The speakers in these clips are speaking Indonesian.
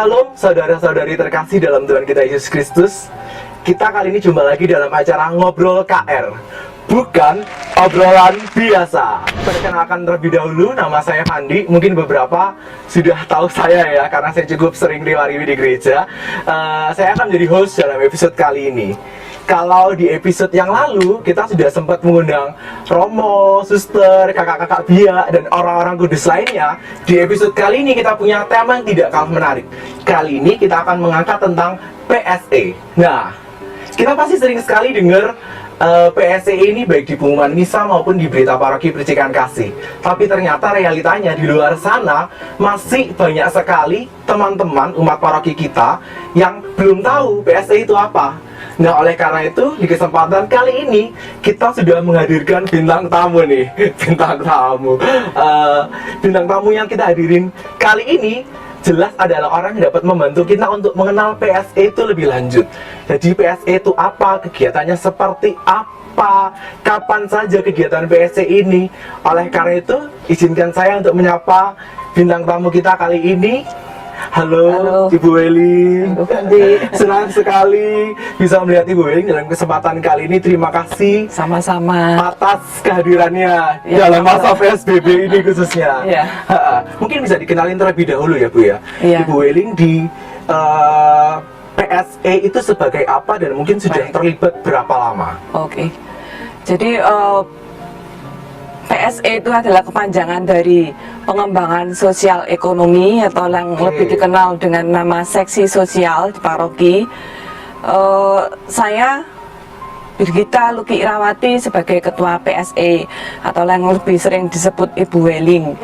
Shalom saudara-saudari terkasih dalam Tuhan kita Yesus Kristus. Kita kali ini jumpa lagi dalam acara Ngobrol KR, bukan obrolan biasa. Perkenalkan terlebih dahulu, nama saya Fandi. Mungkin beberapa sudah tahu saya ya, karena saya cukup sering diwariwi di gereja. Saya akan menjadi host dalam episode kali ini. Kalau di episode yang lalu kita sudah sempat mengundang Romo, Suster, kakak-kakak Bia, dan orang-orang kudus lainnya. Di episode kali ini kita punya tema yang tidak kalah menarik. Kali ini kita akan mengangkat tentang PSE. Nah, kita pasti sering sekali dengar PSE ini baik di pengumuman misa maupun di berita paroki percikan kasih. Tapi ternyata realitanya di luar sana masih banyak sekali teman-teman umat paroki kita yang belum tahu PSE itu apa. Nah, oleh karena itu, di kesempatan kali ini kita sudah menghadirkan bintang tamu nih. Bintang tamu yang kita hadirin kali ini jelas adalah orang yang dapat membantu kita untuk mengenal PSE itu lebih lanjut. Jadi PSE itu apa, kegiatannya seperti apa, kapan saja kegiatan PSE ini. Oleh karena itu, izinkan saya untuk menyapa bintang tamu kita kali ini. Halo, Ibu Weling. Senang sekali bisa melihat Ibu Weling dalam kesempatan kali ini. Terima kasih sama-sama atas kehadirannya dalam masa PSBB ini khususnya. Mungkin bisa dikenalin terlebih dahulu ya Bu ya. Ibu Weling di PSE itu sebagai apa dan mungkin sudah terlibat berapa lama? Oke. Jadi PSE itu adalah kepanjangan dari pengembangan sosial ekonomi atau yang lebih dikenal dengan nama seksi sosial di paroki. Saya Birgita Luki Irawati sebagai ketua PSE atau yang lebih sering disebut Ibu Weling.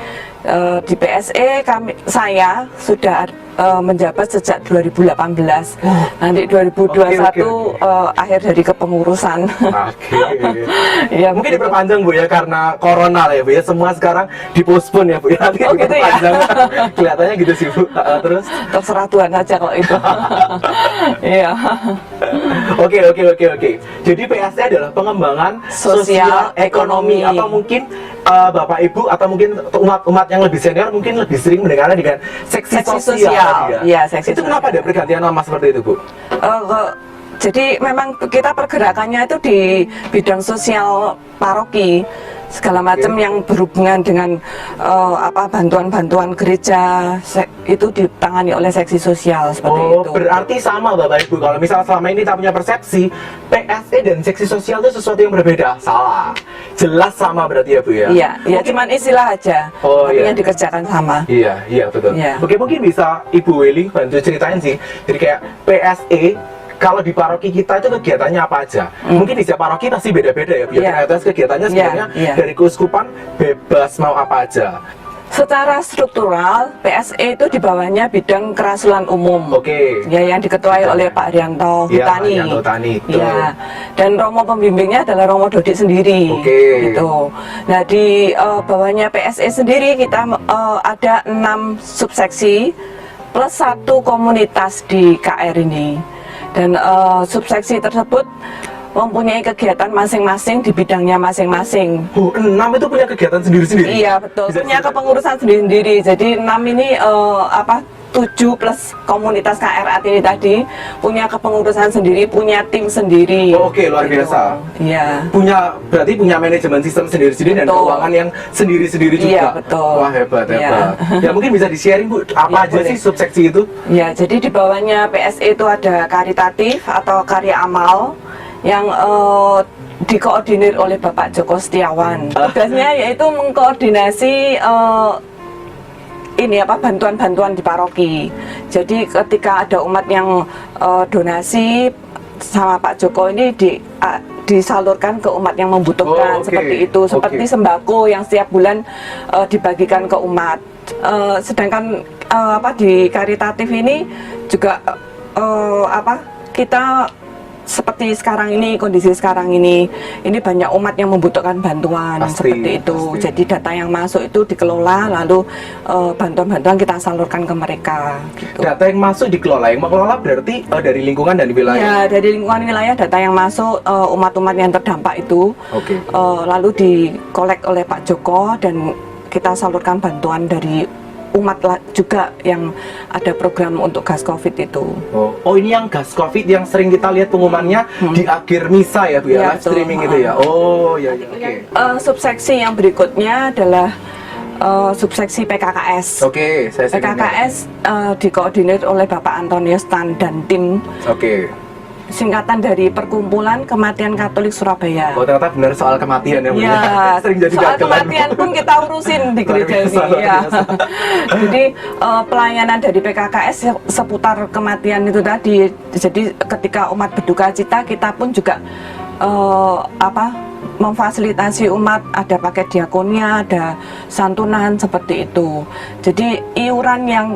Di PSE saya sudah menjabat sejak 2018. Nanti 2021 akhir dari kepengurusan. Ya, mungkin diperpanjang Bu ya, karena corona lah ya Bu ya. Semua sekarang dipospon ya Bu ya. Nanti gitu ya? Kelihatannya gitu sih Bu. Terus terserah Tuhan aja kalau itu. Iya. Oke. Jadi PSE adalah pengembangan sosial ekonomi. Apa mungkin Bapak Ibu atau mungkin umat-umat yang lebih senior mungkin lebih sering mendengarnya dengan seksi sosial. Iya, seksi itu sosial. Kenapa ada pergantian nama seperti itu Bu? Jadi memang kita pergerakannya itu di bidang sosial paroki, segala macam yang berhubungan dengan bantuan-bantuan gereja itu ditangani oleh seksi sosial seperti itu. Berarti sama Bapak Ibu, kalau misal selama ini kita punya persepsi PSE dan seksi sosial itu sesuatu yang berbeda. Salah, jelas sama berarti ya Bu ya. Iya, cuman istilah aja, tapi yang dikerjakan sama. Iya betul. Oke, mungkin bisa Ibu Weling bantu ceritain sih. Jadi kayak PSE kalau di paroki kita itu kegiatannya apa aja? Mungkin di setiap paroki pasti beda-beda ya, biar kegiatannya sebenarnya dari keuskupan bebas mau apa aja. Secara struktural, PSE itu di bawahnya bidang kerasulan umum. Ya, yang diketuai oleh Pak Haryanto Hutani. Dan Romo pembimbingnya adalah Romo Dodik sendiri. Gitu. Nah, di bawahnya PSE sendiri kita ada 6 subseksi plus 1 komunitas di KR ini. Dan subseksi tersebut mempunyai kegiatan masing-masing di bidangnya masing-masing. 6 itu punya kegiatan sendiri-sendiri? Iya, betul. Punya kepengurusan sendiri-sendiri. Jadi 6 ini 7 plus komunitas KR ini tadi punya kepengurusan sendiri, punya tim sendiri. Oke, luar biasa. Iya. Berarti punya manajemen sistem sendiri-sendiri dan keuangan yang sendiri-sendiri juga. Iya, betul. Wah, hebat. Ya, mungkin bisa di-sharing Bu, apa aja sih subseksi itu? Ya, jadi di bawahnya PSE itu ada karitatif atau karya amal yang dikoordinir oleh Bapak Joko Setiawan. Tugasnya yaitu mengkoordinasi bantuan-bantuan di paroki. Jadi ketika ada umat yang donasi sama Pak Joko ini disalurkan ke umat yang membutuhkan. Seperti itu, seperti sembako yang setiap bulan dibagikan ke umat. Sedangkan di karitatif ini juga kita seperti sekarang ini, kondisi sekarang ini banyak umat yang membutuhkan bantuan. Seperti itu. Jadi data yang masuk itu dikelola, lalu bantuan-bantuan kita salurkan ke mereka gitu. Data yang masuk dikelola, yang mengelola berarti dari lingkungan dan wilayah? Ya, dari lingkungan wilayah, data yang masuk umat-umat yang terdampak itu lalu dikolek oleh Pak Joko dan kita salurkan bantuan dari umat juga yang ada program untuk gas COVID itu. Oh ini yang gas COVID yang sering kita lihat pengumumannya di akhir misa ya Bu ya, live streaming itu ya. Oh ya, oke. Subseksi yang berikutnya adalah subseksi PKKS. Oke, saya PKKS dikoordinir oleh Bapak Antonius Tan dan tim. Oke. Singkatan dari Perkumpulan Kematian Katolik Surabaya. Oh ternyata benar soal kematian ya Bu ya. Sering jadi soal kematian pun kita urusin di gereja ini ya. Jadi pelayanan dari PKKS seputar kematian itu tadi. Jadi ketika umat berduka cita, kita pun juga memfasilitasi umat, ada paket diakonia, ada santunan seperti itu. Jadi iuran yang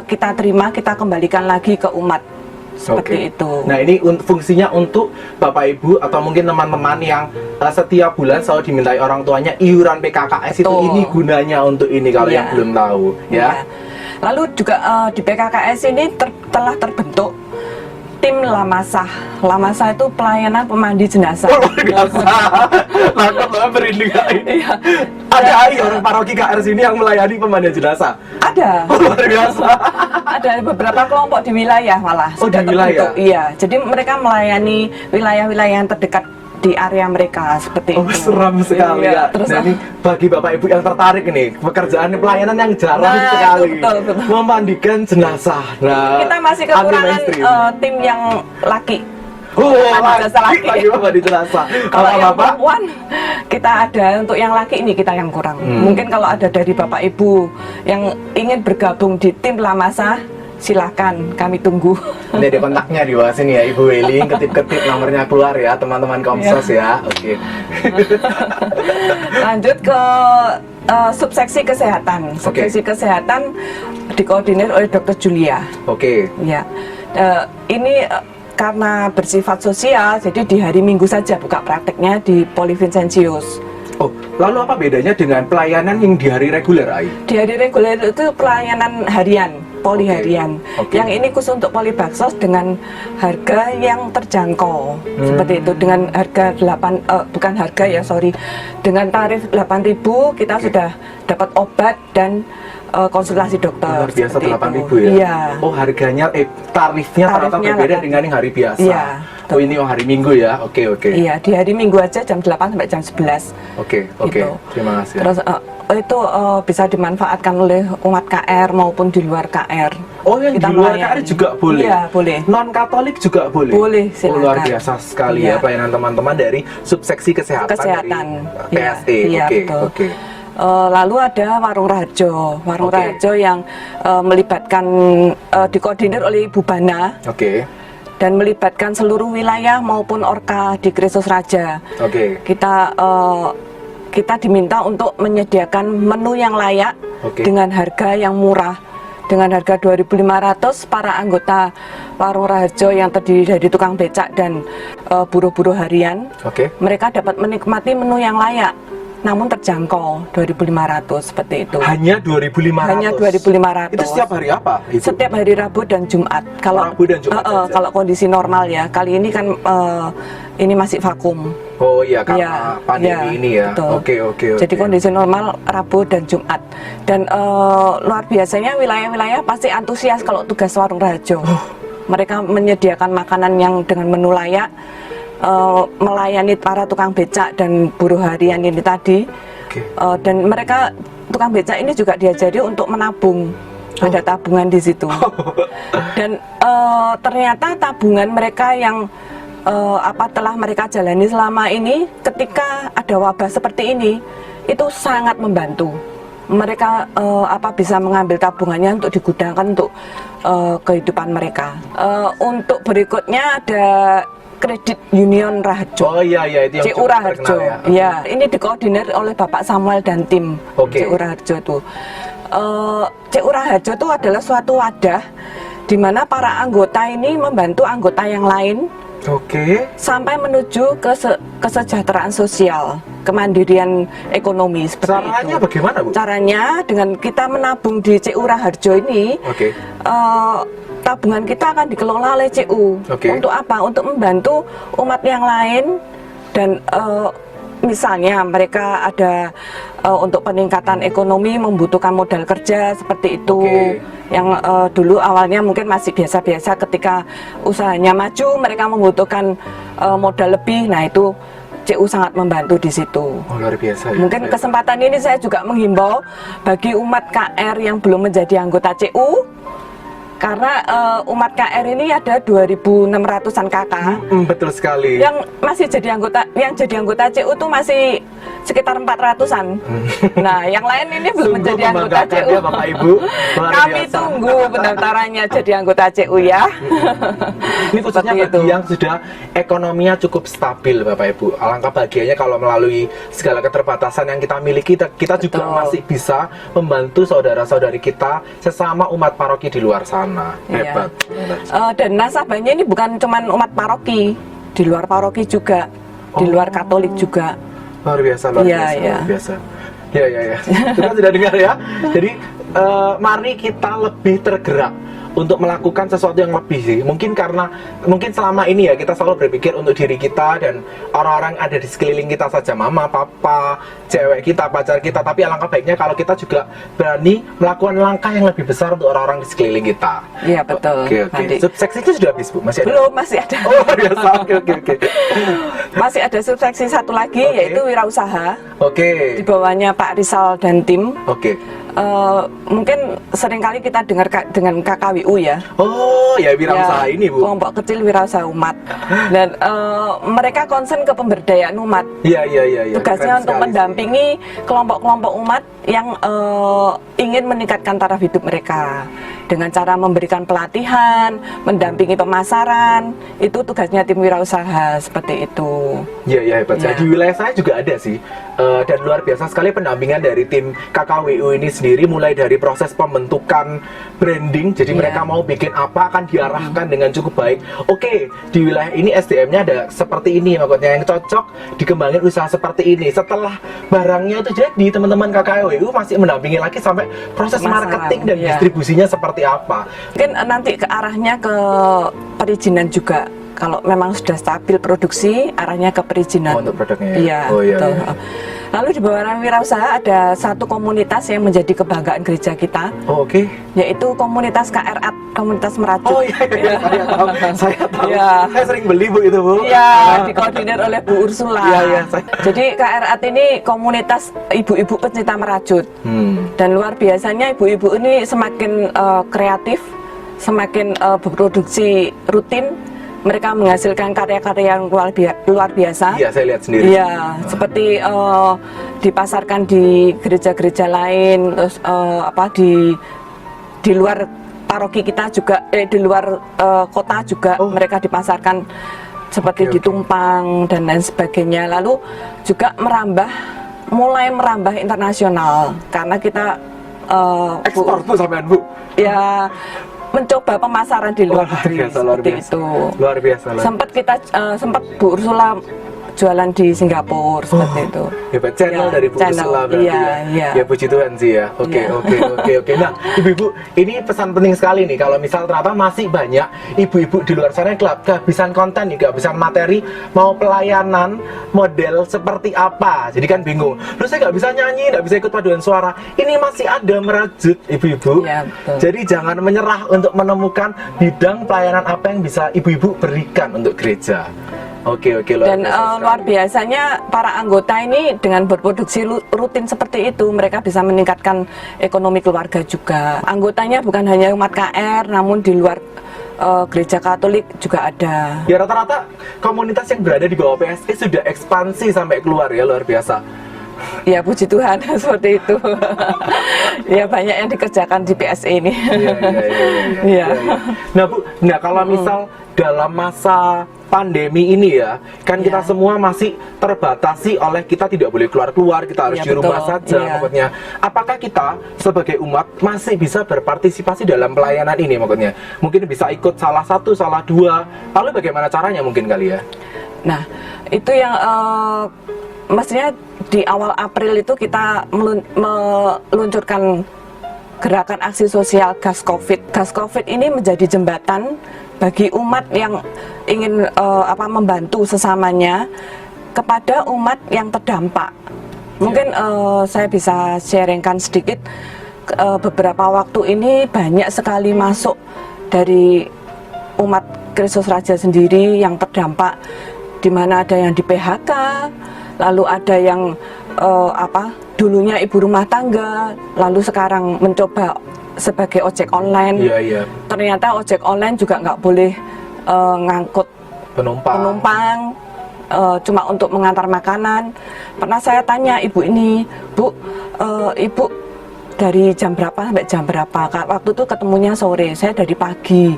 kita terima kita kembalikan lagi ke umat. Seperti itu. Nah ini fungsinya untuk Bapak Ibu atau mungkin teman-teman yang setiap bulan selalu dimintai orang tuanya iuran PKKS itu, ini gunanya untuk ini kalau yang belum tahu ya. Lalu juga di PKKS ini telah terbentuk tim Lamasah. Lamasah itu pelayanan pemandi jenazah. Oh, luar biasa. Lakon banget merinding. Iya. Ada orang paroki KR sini yang melayani pemandian jenazah. Ada. Oh, luar biasa. Ada beberapa kelompok di wilayah malah. Oh, di wilayah. Iya. Jadi mereka melayani wilayah-wilayah yang terdekat di area mereka seperti itu. Seram sekali ya. Terus nah, ini bagi Bapak Ibu yang tertarik ini, pekerjaan pelayanan yang jarang sekali. Betul. Memandikan jenazah. Nah, kita masih kekurangan tim yang laki. Lagi mandi jenazah. Kalau yang perempuan kita ada, untuk yang laki ini kita yang kurang. Mungkin kalau ada dari Bapak Ibu yang ingin bergabung di tim Lamasah, silakan, kami tunggu. Ini ada kontaknya di bawah sini ya, Ibu Weling, ketip-ketip nomornya keluar ya, teman-teman Komsos ya. Oke. Lanjut ke subseksi kesehatan. Subseksi kesehatan dikoordinir oleh Dr. Julia. Oke. Ya. Ini karena bersifat sosial, jadi di hari Minggu saja buka prakteknya di Poli Vincentius. Oh, lalu apa bedanya dengan pelayanan yang di hari reguler, Ai? Di hari reguler itu pelayanan harian, poli harian. Yang ini khusus untuk poli baksos dengan harga yang terjangkau. Seperti itu, dengan harga dengan tarif 8.000 kita sudah dapat obat dan konsultasi dokter. Luar biasa 8.000 ya? Iya. Oh, harganya tarifnya ternyata berbeda dengan yang hari biasa. Iya. Oh, ini hari Minggu ya? Oke. Iya, di hari Minggu aja jam 8 sampai jam 11. Oke. Gitu. Terima kasih. Terus itu bisa dimanfaatkan oleh umat KR maupun di luar KR. Oh, yang kita di luar melayani. KR juga boleh? Iya, boleh. Non-Katolik juga boleh? Boleh, silakan. Oh, luar biasa sekali ya pelayanan teman-teman dari subseksi kesehatan dari PSE. Iya, Oke. Lalu ada Warung Raharjo. Warung Raharjo yang melibatkan dikoordinir oleh Ibu Bana. Dan melibatkan seluruh wilayah maupun Orka di Kristus Raja. Kita diminta untuk menyediakan menu yang layak dengan harga yang murah. Dengan harga 2.500, para anggota Warung Raharjo yang terdiri dari tukang becak dan buruh-buruh harian, mereka dapat menikmati menu yang layak, namun terjangkau, 2.500 seperti itu. Hanya 2.500? Hanya 2.500. Itu setiap hari apa? Setiap hari Rabu dan Jumat. Kalau Rabu dan Jumat kalau kondisi normal ya. Kali ini kan ini masih vakum. Oh iya, karena pandemi ini ya. Oke. Jadi kondisi normal Rabu dan Jumat. Dan luar biasanya wilayah-wilayah pasti antusias kalau tugas Warung Raharjo. Mereka menyediakan makanan yang dengan menu layak, melayani para tukang becak dan buruh harian ini tadi. Dan mereka tukang becak ini juga diajari untuk menabung. Ada tabungan di situ. Dan ternyata tabungan mereka yang telah mereka jalani selama ini, ketika ada wabah seperti ini, itu sangat membantu. Mereka bisa mengambil tabungannya untuk digudangkan untuk kehidupan mereka. Untuk berikutnya ada Kredit Union Raharjo. Oh iya itu yang CU Raharjo. Ya, ini dikoordinir oleh Bapak Samuel dan tim. CU Raharjo itu. CU Raharjo itu adalah suatu wadah di mana para anggota ini membantu anggota yang lain. Sampai menuju ke kesejahteraan sosial, kemandirian ekonomi seperti Caranya itu. Bagaimana, Bu? Caranya dengan kita menabung di CU Raharjo ini, tabungan kita akan dikelola oleh CU. Untuk apa? Untuk membantu umat yang lain dan misalnya mereka ada untuk peningkatan ekonomi membutuhkan modal kerja seperti itu. Yang dulu awalnya mungkin masih biasa-biasa, ketika usahanya maju mereka membutuhkan modal lebih. Nah, itu CU sangat membantu di situ. Oh, luar biasa. Ya, mungkin kesempatan ini saya juga menghimbau bagi umat KR yang belum menjadi anggota CU, karena umat KR ini ada 2.600-an kakak. Betul sekali. Yang masih jadi anggota, yang jadi anggota CU tuh masih sekitar 400-an. Nah, yang lain ini belum menjadi anggota CU. Ya, Bapak Ibu. Kami tunggu pendaftarannya jadi anggota CU ya. Ini khususnya bagi yang sudah ekonominya cukup stabil, Bapak Ibu. Alangkah bahagianya kalau melalui segala keterbatasan yang kita miliki, kita juga masih bisa membantu saudara-saudari kita sesama umat paroki di luar sana. Hebat. Dan nasabahnya ini bukan cuma umat paroki, di luar paroki juga, di luar Katolik juga. Luar biasa, luar biasa. Ya. Kita sudah dengar ya. Jadi mari kita lebih tergerak untuk melakukan sesuatu yang lebih sih. Mungkin selama ini ya kita selalu berpikir untuk diri kita dan orang-orang ada di sekeliling kita saja, mama, papa, cewek kita, pacar kita. Tapi alangkah baiknya kalau kita juga berani melakukan langkah yang lebih besar untuk orang-orang di sekeliling kita. Iya, betul. Oke. Subseksi itu sudah habis, Bu? Masih ada? Belum, masih ada. Oh, biasa. Oke. Masih ada subseksi satu lagi, yaitu wirausaha. Oke. Di bawahnya Pak Rizal dan tim. Oke. Mungkin seringkali kita dengar dengan KKWU ya. Oh, ya wirausaha ini, Bu. Kelompok kecil wirausaha umat. Dan mereka konsen ke pemberdayaan umat. Iya. Tugasnya untuk mendampingi kelompok-kelompok umat yang ingin meningkatkan taraf hidup mereka dengan cara memberikan pelatihan, mendampingi pemasaran. Itu tugasnya tim wirausaha seperti itu. Iya, hebat. Di wilayah saya juga ada sih. Dan luar biasa sekali pendampingan dari tim KKWU ini sendiri, mulai dari proses pembentukan branding. Jadi mereka mau bikin apa akan diarahkan dengan cukup baik. Oke, di wilayah ini SDM-nya ada seperti ini, maksudnya yang cocok dikembangin usaha seperti ini. Setelah barangnya itu jadi, teman-teman KKWU masih mendampingi lagi sampai proses marketing dan distribusinya seperti apa. Mungkin nanti ke arahnya ke perizinan juga. Kalau memang sudah stabil produksi, arahnya ke perizinan. Untuk produknya ya? Iya, betul. Lalu di bawah wirausaha ada satu komunitas yang menjadi kebanggaan gereja kita. Oh, oke. Yaitu komunitas KRAT, komunitas Merajut. Oh iya, saya tahu. Saya sering beli, Bu, itu, Bu. Iya, dikoordinir oleh Bu Ursula. Iya. Jadi KRAT ini komunitas ibu-ibu pencinta merajut. Dan luar biasanya ibu-ibu ini semakin kreatif, semakin berproduksi rutin. Mereka menghasilkan karya-karya yang luar biasa. Iya, saya lihat sendiri. Iya, seperti dipasarkan di gereja-gereja lain, terus di luar paroki kita juga, di luar kota juga mereka dipasarkan seperti di Tumpang dan lain sebagainya. Lalu juga mulai merambah internasional karena kita ekspor tuh sampean, Bu. Ya, mencoba pemasaran di luar negeri seperti itu. Luar biasa. Sempat Bu Ursula jualan di Singapura seperti itu. Hebat, channel dari Bu Ursula berarti ya. Ya, puji Tuhan sih ya. Oke. Nah, ibu-ibu, ini pesan penting sekali nih. Kalau misal ternyata masih banyak ibu-ibu di luar sana yang kehabisan konten, kehabisan materi, mau pelayanan model seperti apa. Jadi kan bingung. Terus saya nggak bisa nyanyi, nggak bisa ikut paduan suara. Ini masih ada Merajut, ibu-ibu. Ya, jadi jangan menyerah untuk menemukan bidang pelayanan apa yang bisa ibu-ibu berikan untuk gereja. Oke, dan luar biasanya para anggota ini dengan berproduksi rutin seperti itu, mereka bisa meningkatkan ekonomi keluarga juga. Anggotanya bukan hanya umat KR, namun di luar gereja Katolik juga ada. Ya, rata-rata komunitas yang berada di bawah PSE sudah ekspansi sampai keluar ya, luar biasa. Ya, puji Tuhan seperti itu. Ya, banyak yang dikerjakan di PSE ini. Iya. Nah, Bu, kalau misal dalam masa pandemi ini ya, kan kita semua masih terbatasi oleh kita tidak boleh keluar-keluar, kita harus di rumah saja, maksudnya. Apakah kita sebagai umat masih bisa berpartisipasi dalam pelayanan ini, maksudnya? Mungkin bisa ikut salah satu, salah dua. Lalu bagaimana caranya mungkin kali ya? Nah, itu yang mestinya di awal April itu kita meluncurkan gerakan aksi sosial Gas Covid. Gas Covid ini menjadi jembatan bagi umat yang ingin membantu sesamanya kepada umat yang terdampak. Mungkin saya bisa sharingkan sedikit. Beberapa waktu ini banyak sekali masuk dari umat Kristus Raja sendiri yang terdampak, di mana ada yang di PHK, lalu ada yang dulunya ibu rumah tangga, lalu sekarang mencoba sebagai ojek online. Ternyata ojek online juga nggak boleh ngangkut penumpang, cuma untuk mengantar makanan. Pernah saya tanya ibu ini, Bu, ibu dari jam berapa sampai jam berapa? Waktu itu ketemunya sore, saya dari pagi.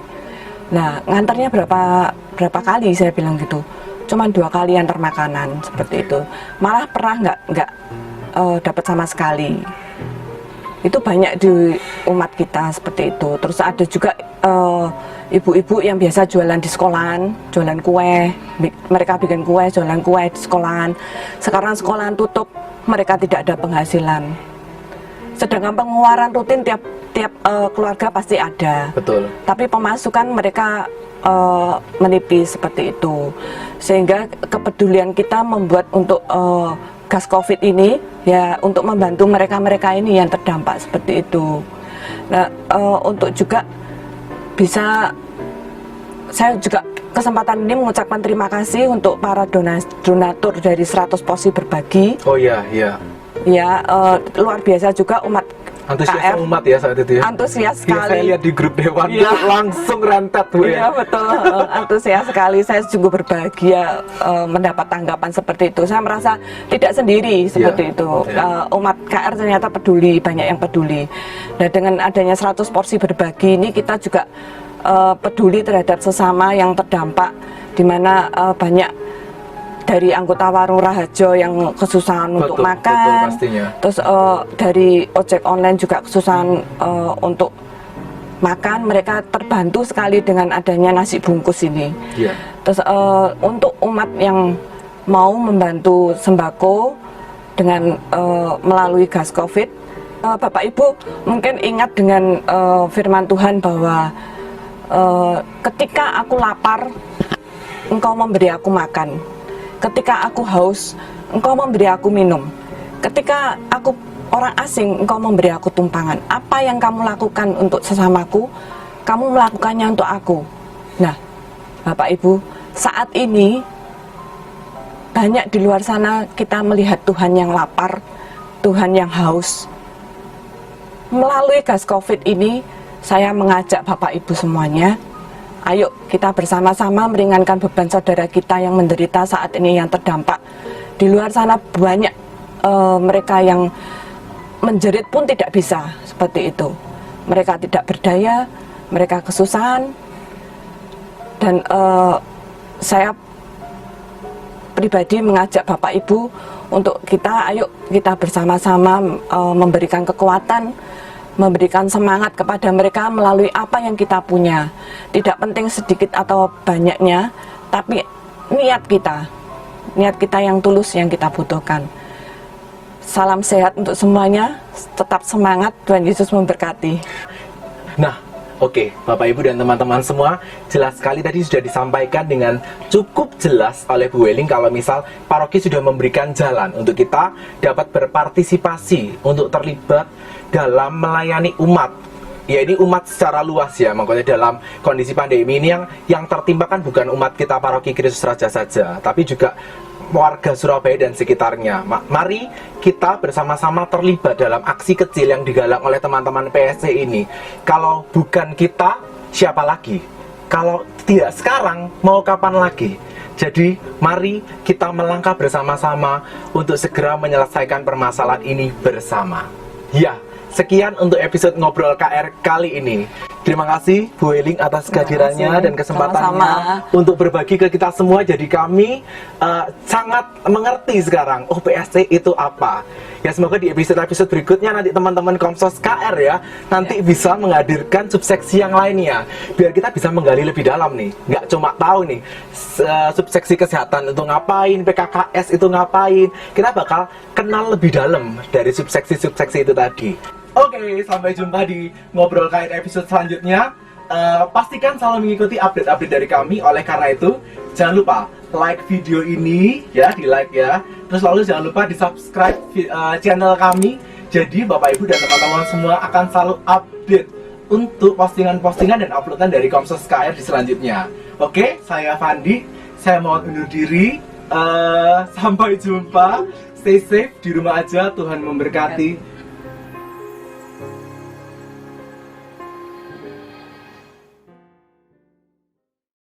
Nah, ngantarnya berapa kali? Saya bilang gitu. Cuman 2 kali antar makanan seperti itu. Malah pernah nggak dapat sama sekali. Itu banyak di umat kita seperti itu. Terus ada juga ibu-ibu yang biasa jualan di sekolahan, jualan kue. Mereka bikin kue, jualan kue di sekolahan. Sekarang sekolahan tutup, mereka tidak ada penghasilan. Sedangkan pengeluaran rutin tiap keluarga pasti ada. Betul. Tapi pemasukan mereka menipis seperti itu. Sehingga kepedulian kita membuat untuk gas COVID ini ya untuk membantu mereka ini yang terdampak seperti itu. Nah, untuk juga bisa saya juga kesempatan ini mengucapkan terima kasih untuk para donatur dari 100 porsi berbagi. Oh iya. Ya, luar biasa juga umat antusias KR, umat ya saat itu ya. Antusias sekali. Ya, saya lihat di grup Dewan langsung rentet Bu. Iya betul, antusias sekali. Saya sungguh berbahagia mendapat tanggapan seperti itu. Saya merasa tidak sendiri seperti itu. Umat KR ternyata peduli, banyak yang peduli. Nah, dengan adanya 100 porsi berbagi ini kita juga peduli terhadap sesama yang terdampak, di mana banyak dari anggota warung Raharjo yang kesusahan untuk makan, terus dari ojek online juga kesusahan untuk makan. Mereka terbantu sekali dengan adanya nasi bungkus ini. Terus untuk umat yang mau membantu sembako dengan melalui gas COVID, Bapak Ibu mungkin ingat dengan firman Tuhan bahwa ketika aku lapar, Engkau memberi aku makan. Ketika aku haus, Engkau memberi aku minum. Ketika aku orang asing, Engkau memberi aku tumpangan. Apa yang kamu lakukan untuk sesamaku, kamu melakukannya untuk aku. Nah, Bapak Ibu, saat ini banyak di luar sana kita melihat Tuhan yang lapar, Tuhan yang haus. Melalui gas COVID ini, saya mengajak Bapak Ibu semuanya, ayo kita bersama-sama meringankan beban saudara kita yang menderita saat ini, yang terdampak. Di luar sana banyak mereka yang menjerit pun tidak bisa seperti itu. Mereka tidak berdaya, mereka kesusahan. Dan saya pribadi mengajak Bapak Ibu untuk kita, ayo kita bersama-sama memberikan kekuatan, memberikan semangat kepada mereka melalui apa yang kita punya. Tidak penting sedikit atau banyaknya, tapi niat kita yang tulus yang kita butuhkan. Salam sehat untuk semuanya, tetap semangat, Tuhan Yesus memberkati. Nah, oke, Bapak Ibu dan teman-teman semua, jelas sekali tadi sudah disampaikan dengan cukup jelas oleh Bu Weling kalau misal paroki sudah memberikan jalan untuk kita dapat berpartisipasi untuk terlibat dalam melayani umat. Ya, ini umat secara luas ya, makanya dalam kondisi pandemi ini yang tertimpa kan bukan umat kita paroki Kristus Raja saja, tapi juga warga Surabaya dan sekitarnya. Mari kita bersama-sama terlibat dalam aksi kecil yang digalang oleh teman-teman PSC ini. Kalau bukan kita, siapa lagi? Kalau tidak sekarang, mau kapan lagi? Jadi, mari kita melangkah bersama-sama untuk segera menyelesaikan permasalahan ini bersama. Ya, sekian untuk episode Ngobrol KR kali ini. Terima kasih Bu Weling atas kehadirannya dan kesempatannya untuk berbagi ke kita semua. Jadi kami sangat mengerti sekarang, oh PSC itu apa. Ya, semoga di episode-episode berikutnya nanti teman-teman Komsos KR ya nanti bisa menghadirkan subseksi yang lainnya, biar kita bisa menggali lebih dalam nih. Nggak cuma tahu nih subseksi kesehatan itu ngapain, PKKS itu ngapain. Kita bakal kenal lebih dalam dari subseksi-subseksi itu tadi. Oke, sampai jumpa di Ngobrol KR episode selanjutnya. Pastikan selalu mengikuti update-update dari kami. Oleh karena itu, jangan lupa like video ini ya, di like ya. Terus lalu jangan lupa di subscribe channel kami. Jadi Bapak Ibu dan teman-teman semua akan selalu update untuk postingan-postingan dan uploadan dari Komsos KR di selanjutnya. Oke, saya Fandi, saya mohon undur diri. Sampai jumpa, stay safe di rumah aja, Tuhan memberkati.